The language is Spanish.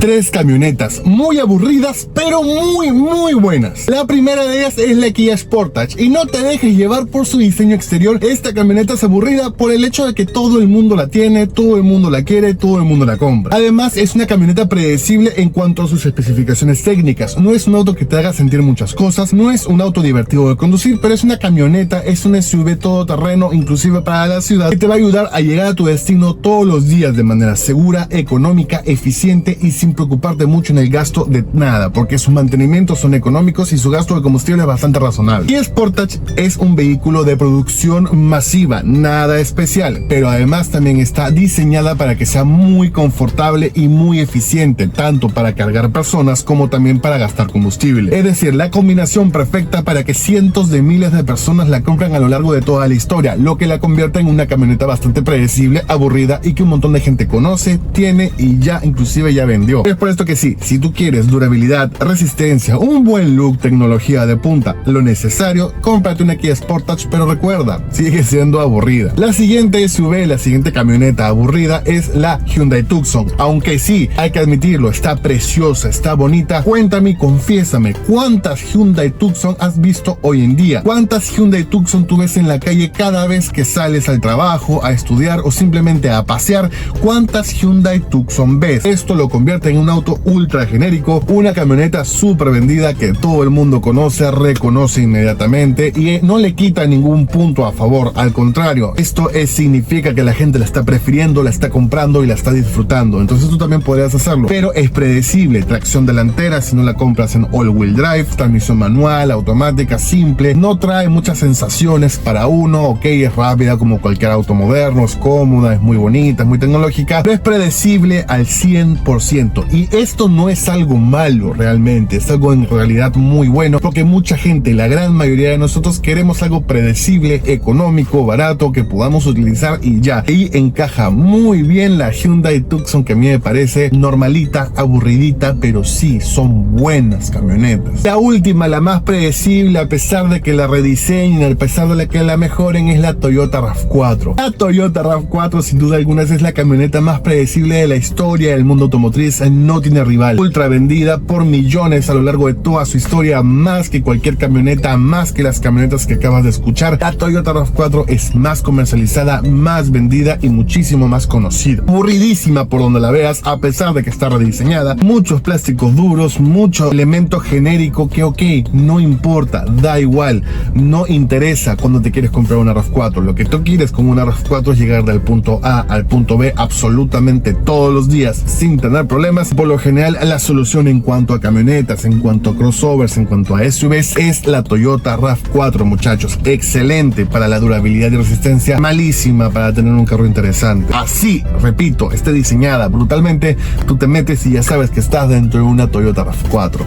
Tres camionetas muy aburridas, pero muy buenas. La primera de ellas es la Kia Sportage, y no te dejes llevar por su diseño exterior. Esta camioneta es aburrida por el hecho de que todo el mundo la tiene, todo el mundo la quiere, todo el mundo la compra. Además, es una camioneta predecible en cuanto a sus especificaciones técnicas. No es un auto que te haga sentir muchas cosas, no es un auto divertido de conducir, pero es una camioneta, es un SUV todoterreno, inclusive para la ciudad, que te va a ayudar a llegar a tu destino todos los días de manera segura, económica, eficiente y sin preocuparte mucho en el gasto de nada, porque sus mantenimientos son económicos y su gasto de combustible es bastante razonable. Kia Sportage es un vehículo de producción masiva, nada especial, pero además también está diseñada para que sea muy confortable y muy eficiente, tanto para cargar personas como también para gastar combustible. Es decir, la combinación perfecta para que cientos de miles de personas la compran a lo largo de toda la historia, lo que la convierte en una camioneta bastante predecible, aburrida y que un montón de gente conoce, tiene y ya inclusive ya vendió. Es por esto que sí, si tú quieres durabilidad, resistencia, un buen look, tecnología de punta, lo necesario, cómprate una Kia Sportage, pero recuerda, sigue siendo aburrida. La siguiente SUV, la siguiente camioneta aburrida es la Hyundai Tucson. Aunque sí, hay que admitirlo, está preciosa, está bonita. Cuéntame y confiésame, ¿cuántas Hyundai Tucson has visto hoy en día? ¿Cuántas Hyundai Tucson tú ves en la calle cada vez que sales al trabajo, a estudiar o simplemente a pasear? ¿Cuántas Hyundai Tucson ves? Esto lo convierte en un auto ultra genérico, una camioneta súper vendida que todo el mundo conoce, reconoce inmediatamente y no le quita ningún punto a favor. Al contrario, esto significa que la gente la está prefiriendo, la está comprando y la está disfrutando. Entonces tú también podrías hacerlo, pero es predecible. Tracción delantera si no la compras en all-wheel drive, transmisión manual, automática, simple, no trae muchas sensaciones para uno. Ok, es rápida como cualquier auto moderno, es cómoda, es muy bonita, es muy tecnológica, pero es predecible al 100%. Y esto no es algo malo realmente, es algo en realidad muy bueno, porque mucha gente, la gran mayoría de nosotros, queremos algo predecible, económico, barato, que podamos utilizar y ya. Y encaja muy bien la Hyundai Tucson, que a mí me parece normalita, aburridita, pero sí, son buenas camionetas. La última, la más predecible, a pesar de que la rediseñen, a pesar de que la mejoren, es la Toyota RAV4. La Toyota RAV4, sin duda alguna, es la camioneta más predecible de la historia del mundo automotriz, no tiene rival. Ultra vendida por millones a lo largo de toda su historia, más que cualquier camioneta, más que las camionetas que acabas de escuchar. La Toyota RAV4 es más comercializada, más vendida y muchísimo más conocida. Aburridísima por donde la veas, a pesar de que está rediseñada, muchos plásticos duros, mucho elemento genérico que ok, no importa, da igual, no interesa cuando te quieres comprar una RAV4. Lo que tú quieres con una RAV4 es llegar del punto A al punto B absolutamente todos los días sin tener problemas. Por lo general, la solución en cuanto a camionetas, en cuanto a crossovers, en cuanto a SUVs, es la Toyota RAV4, muchachos. Excelente para la durabilidad y resistencia, malísima para tener un carro interesante. Así, repito, esté diseñada brutalmente, tú te metes y ya sabes que estás dentro de una Toyota RAV4.